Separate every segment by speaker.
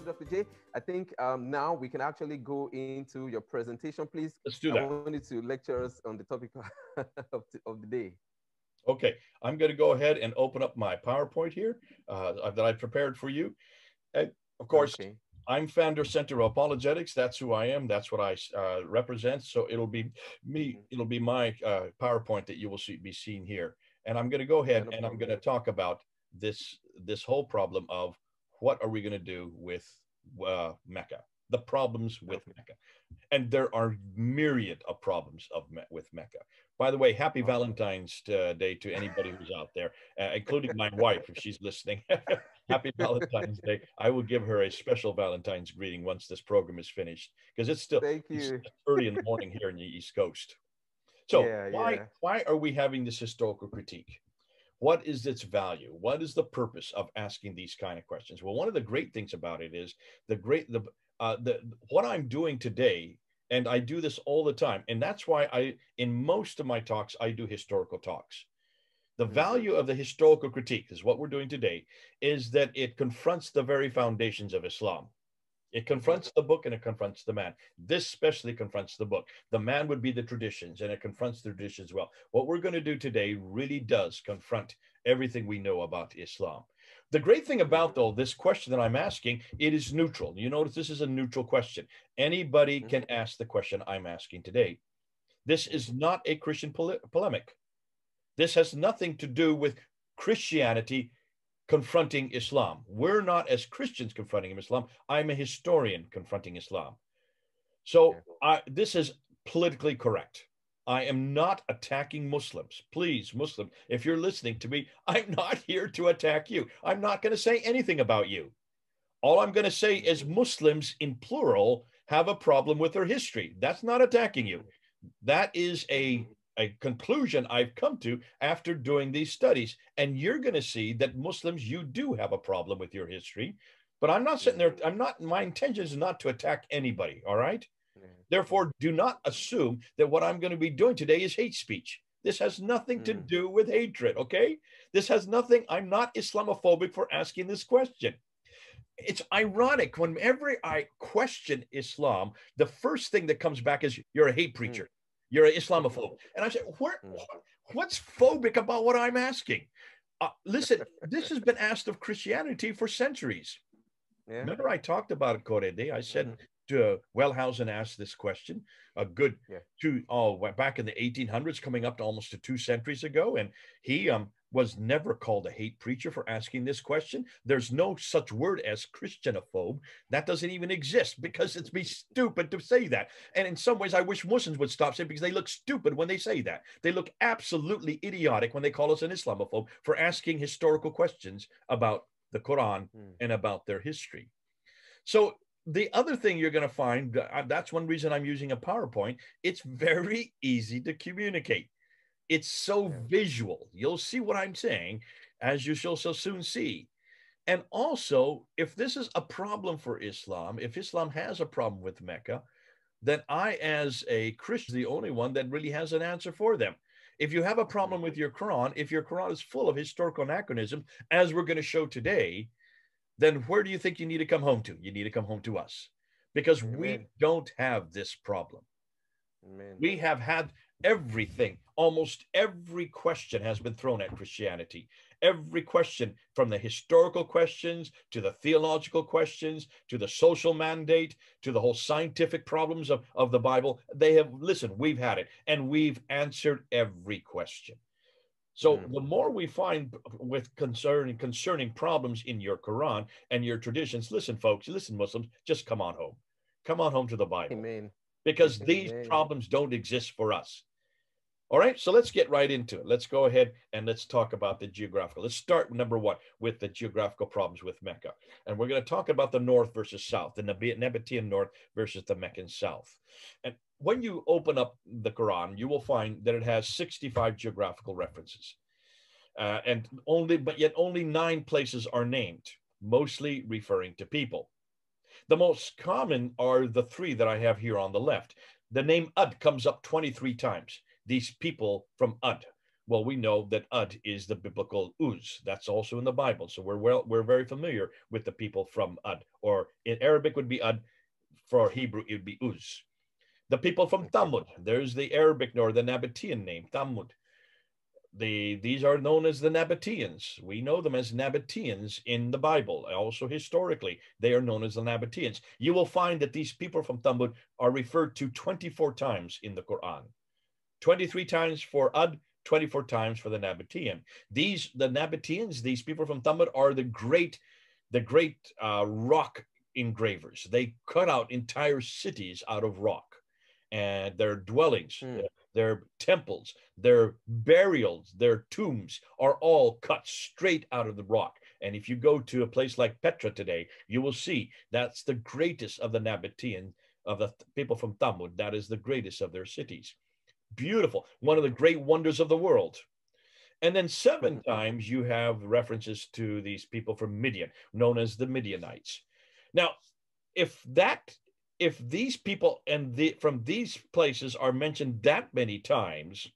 Speaker 1: Dr. J. I think now we can actually go into your presentation, please.
Speaker 2: Let's do that.
Speaker 1: I want you to lecture us on the topic of the day.
Speaker 2: Okay, I'm going to go ahead and open up my PowerPoint here that I prepared for you. And of course,
Speaker 1: okay.
Speaker 2: I'm founder Center of Apologetics. That's who I am. That's what I represent. So it'll be me. It'll be my PowerPoint that you will be seeing here. And I'm going to go ahead and I'm going to talk about this whole problem of what are we going to do with Mecca, the problems with Mecca. And there are myriad of problems with Mecca. By the way, happy Valentine's Day to anybody who's out there, including my wife, if she's listening. Happy Valentine's Day. I will give her a special Valentine's greeting once this program is finished, because it's still it's early in the morning here in the East Coast. So why are we having this historical critique? What is its value? What is the purpose of asking these kind of questions? Well, one of the great things about it is what I'm doing today, and I do this all the time, and that's why in most of my talks, I do historical talks. The value of the historical critique is what we're doing today, is that it confronts the very foundations of Islam. It confronts the book and it confronts the man. This especially confronts the book. The man would be the traditions, and it confronts the traditions as well. What we're going to do today really does confront everything we know about Islam. The great thing about, though, this question that I'm asking, it is neutral. You notice this is a neutral question. Anybody can ask the question I'm asking today. This is not a Christian polemic. This has nothing to do with Christianity confronting Islam. We're not as Christians confronting Islam. I'm a historian confronting Islam. So this is politically correct. I am not attacking Muslims. Please, Muslim, if you're listening to me, I'm not here to attack you. I'm not going to say anything about you. All I'm going to say is Muslims in plural have a problem with their history. That's not attacking you. That is a conclusion I've come to after doing these studies. And you're going to see that Muslims, you do have a problem with your history. But I'm not sitting there. My intention is not to attack anybody. All right. Therefore, do not assume that what I'm going to be doing today is hate speech. This has nothing to do with hatred. Okay. This has nothing. I'm not Islamophobic for asking this question. It's ironic, whenever I question Islam, the first thing that comes back is you're a hate preacher. You're an Islamophobe. And I said, what's phobic about what I'm asking? Listen, this has been asked of Christianity for centuries. Remember I talked about it, Korede. I said, Wellhausen asked this question back in the 1800s, coming up to almost to 2 centuries ago. And he was never called a hate preacher for asking this question. There's no such word as Christianophobe. That doesn't even exist, because it's be stupid to say that. And in some ways, I wish Muslims would stop saying, because they look stupid when they say that. They look absolutely idiotic when they call us an Islamophobe for asking historical questions about the Quran and about their history. So the other thing you're going to find, that's one reason I'm using a PowerPoint, it's very easy to communicate. It's so visual. You'll see what I'm saying, as you shall so soon see. And also, if this is a problem for Islam, if Islam has a problem with Mecca, then I, as a Christian, the only one that really has an answer for them. If you have a problem with your Quran, if your Quran is full of historical anachronism, as we're going to show today, then where do you think you need to come home to? You need to come home to us, because we don't have this problem. We have had everything. Almost every question has been thrown at Christianity. Every question, from the historical questions to the theological questions to the social mandate to the whole scientific problems of the Bible, they have, listen, we've had it, and we've answered every question. So the more we find with concerning problems in your Quran and your traditions, listen, folks, listen, Muslims, just come on home. Come on home to the Bible. Because these problems don't exist for us. All right, so let's get right into it. Let's go ahead and let's talk about the geographical. Let's start, number one, with the geographical problems with Mecca. And we're going to talk about the north versus south, the Nabatean north versus the Meccan south. And when you open up the Quran, you will find that it has 65 geographical references. But yet only 9 places are named, mostly referring to people. The most common are the 3 that I have here on the left. The name Ud comes up 23 times. These people from Ud. Well, we know that Ud is the biblical Uz. That's also in the Bible. So we're very familiar with the people from Ud, or in Arabic would be Ud. For Hebrew, it would be Uz. The people from Thamud. There's the Arabic or the Nabatean name, Thamud. These are known as the Nabateans. We know them as Nabateans in the Bible. Also historically, they are known as the Nabateans. You will find that these people from Thamud are referred to 24 times in the Quran. 23 times for Ud, 24 times for the Nabatean. The Nabateans, these people from Thamud, are the great rock engravers. They cut out entire cities out of rock, and their dwellings, their temples, their burials, their tombs are all cut straight out of the rock. And if you go to a place like Petra today, you will see that's the greatest of the Nabatean, of the people from Thamud. That is the greatest of their cities. Beautiful, one of the great wonders of the world. And then 7 times you have references to these people from Midian, known as the Midianites. Now, if these people from these places are mentioned that many times,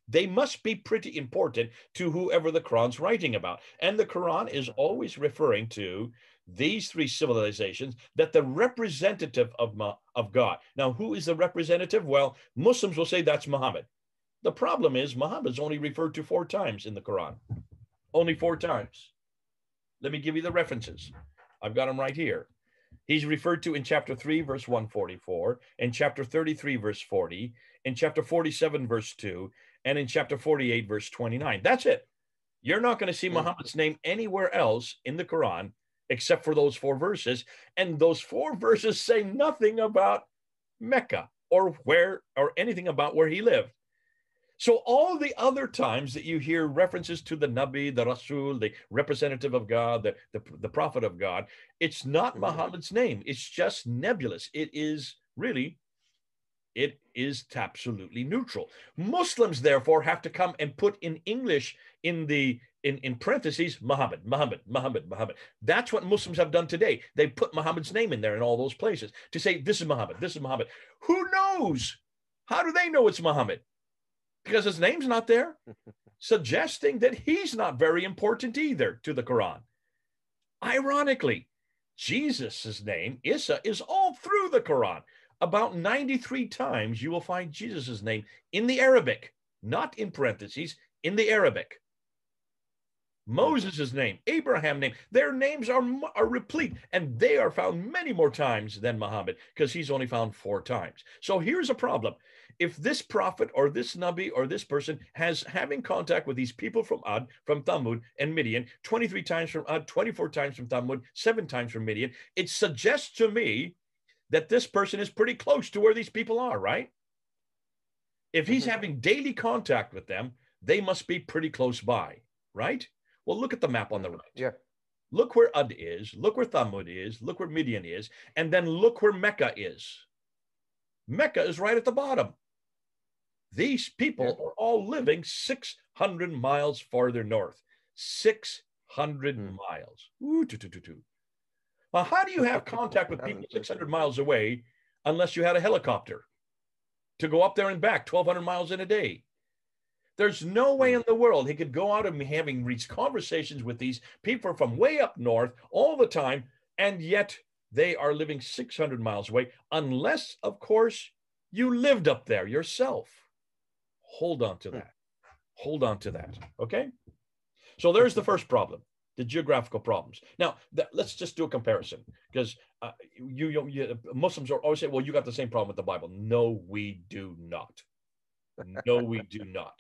Speaker 2: they must be pretty important to whoever the Quran's writing about. And the Quran is always referring to these 3 civilizations, that the representative of God. Now, who is the representative? Well, Muslims will say that's Muhammad. The problem is Muhammad is only referred to 4 times in the Quran. Only 4 times. Let me give you the references. I've got them right here. He's referred to in chapter 3, verse 144, in chapter 33, verse 40, in chapter 47, verse 2, and in chapter 48, verse 29. That's it. You're not going to see Muhammad's name anywhere else in the Quran except for those 4 verses. And those 4 verses say nothing about Mecca or anything about where he lived. So all the other times that you hear references to the Nabi, the Rasul, the representative of God, the prophet of God, it's not Muhammad's name. It's just nebulous. It is absolutely neutral. Muslims, therefore, have to come and put in English in parentheses, Muhammad. That's what Muslims have done today. They put Muhammad's name in there in all those places to say, this is Muhammad, this is Muhammad. Who knows? How do they know it's Muhammad? Because his name's not there, suggesting that he's not very important either to the Quran. Ironically, Jesus' name, Isa, is all through the Quran. About 93 times you will find Jesus' name in the Arabic, not in parentheses, in the Arabic. Moses' name, Abraham's name, their names are replete, and they are found many more times than Muhammad, because he's only found 4 times. So here's a problem. If this prophet or this Nabi or this person having contact with these people from Ad, from Thamud and Midian, 23 times from Ad, 24 times from Thamud, 7 times from Midian, it suggests to me that this person is pretty close to where these people are, right? If he's having daily contact with them, they must be pretty close by, right? Well, look at the map on the right.
Speaker 1: Yeah.
Speaker 2: Look where Ad is, look where Thamud is, look where Midian is, and then look where Mecca is. Mecca is right at the bottom. These people are all living 600 miles farther north. 600 miles. Ooh, Well, how do you have contact with people 600 miles away unless you had a helicopter to go up there and back 1,200 miles in a day? There's no way in the world he could go out and having these conversations with these people from way up north all the time, and yet they are living 600 miles away, unless, of course, you lived up there yourself. Hold on to that. Hold on to that. Okay? So there's the first problem, the geographical problems. Now, let's just do a comparison, because Muslims are always saying, well, you got the same problem with the Bible. No, we do not. No, we do not.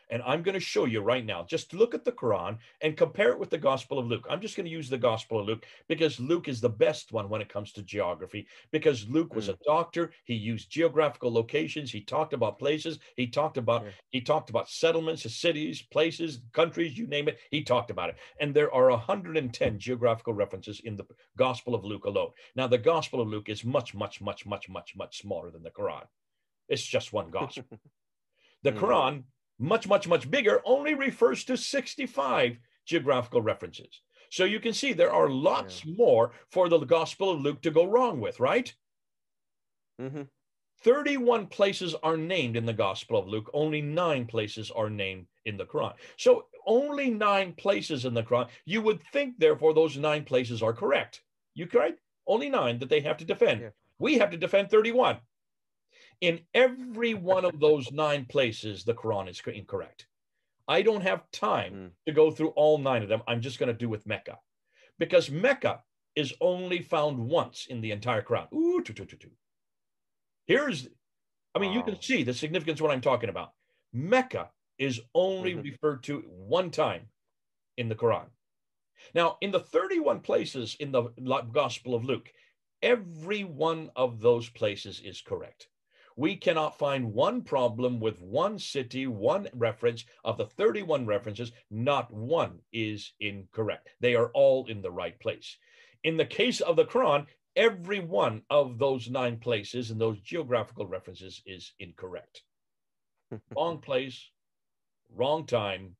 Speaker 2: And I'm going to show you right now. Just look at the Quran and compare it with the Gospel of Luke. I'm just going to use the Gospel of Luke because Luke is the best one when it comes to geography, because Luke was a doctor. He used geographical locations. He talked about places. He talked about settlements, cities, places, countries, you name it. He talked about it. And there are 110 geographical references in the Gospel of Luke alone. Now, the Gospel of Luke is much, much, much, much, much, much smaller than the Quran. It's just one gospel. The Quran, much, much, much bigger, only refers to 65 geographical references. So you can see there are lots more for the Gospel of Luke to go wrong with, right? 31 places are named in the Gospel of Luke. Only 9 places are named in the Quran. So only 9 places in the Quran. You would think, therefore, those 9 places are correct. You correct? Only 9 that they have to defend. Yeah. We have to defend 31. In every one of those 9 places, the Quran is incorrect. I don't have time to go through all 9 of them. I'm just going to do with Mecca, because Mecca is only found once in the entire Quran. Ooh, Here's, I mean, you can see the significance of what I'm talking about. Mecca is only referred to 1 time in the Quran. Now, in the 31 places in the Gospel of Luke, every one of those places is correct. We cannot find one problem with one city, one reference. Of the 31 references, not one is incorrect. They are all in the right place. In the case of the Quran, every one of those 9 places and those geographical references is incorrect. Wrong place, wrong time,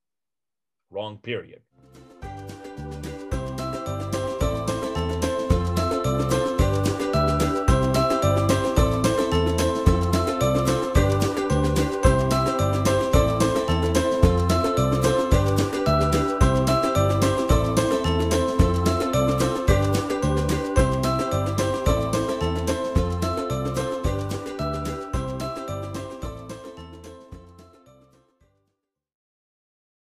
Speaker 2: wrong period.